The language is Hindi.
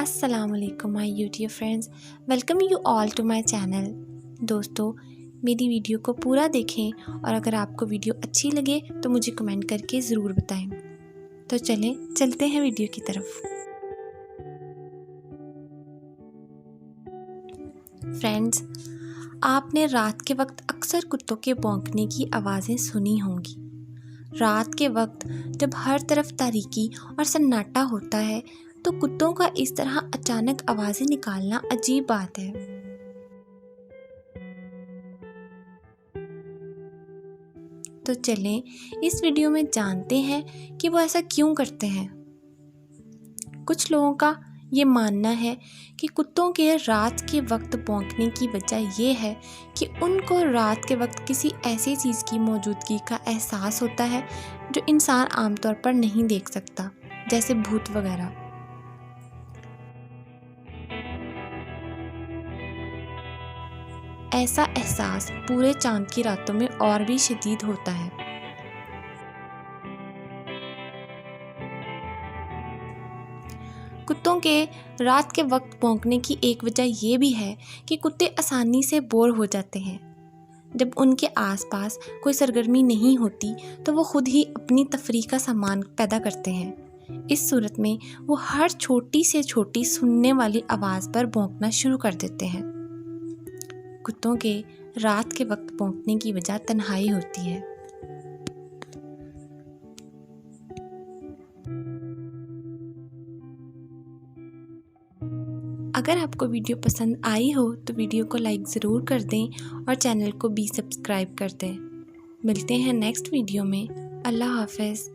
अस्सलामुअलैकुम my YouTube friends, welcome you all to my channel. दोस्तों, मेरी वीडियो को पूरा देखें और अगर आपको वीडियो अच्छी लगे तो मुझे कमेंट करके ज़रूर बताएं। तो चलते हैं वीडियो की तरफ। फ्रेंड्स, आपने रात के वक्त अक्सर कुत्तों के भौंकने की आवाज़ें सुनी होंगी। रात के वक्त जब हर तरफ तारीकी और सन्नाटा होता है तो कुत्तों का इस तरह अचानक आवाज़ें निकालना अजीब बात है। तो चलें इस वीडियो में जानते हैं कि वो ऐसा क्यों करते हैं। कुछ लोगों का ये मानना है कि कुत्तों के रात के वक्त भौंकने की वजह ये है कि उनको रात के वक्त किसी ऐसी चीज़ की मौजूदगी का एहसास होता है जो इंसान आमतौर पर नहीं देख सकता, जैसे भूत वगैरह। ऐसा एहसास पूरे चांद की रातों में और भी शदीद होता है। कुत्तों के रात के वक्त भौंकने की एक वजह ये भी है कि कुत्ते आसानी से बोर हो जाते हैं। जब उनके आसपास कोई सरगर्मी नहीं होती तो वो खुद ही अपनी तफरीह का सामान पैदा करते हैं। इस सूरत में वो हर छोटी से छोटी सुनने वाली आवाज़ पर भौंकना शुरू कर देते हैं। कुत्तों के रात के वक्त भौंकने की वजह तन्हाई होती है। अगर आपको वीडियो पसंद आई हो तो वीडियो को लाइक ज़रूर कर दें और चैनल को भी सब्सक्राइब कर दें। मिलते हैं नेक्स्ट वीडियो में। अल्लाह हाफ़िज़।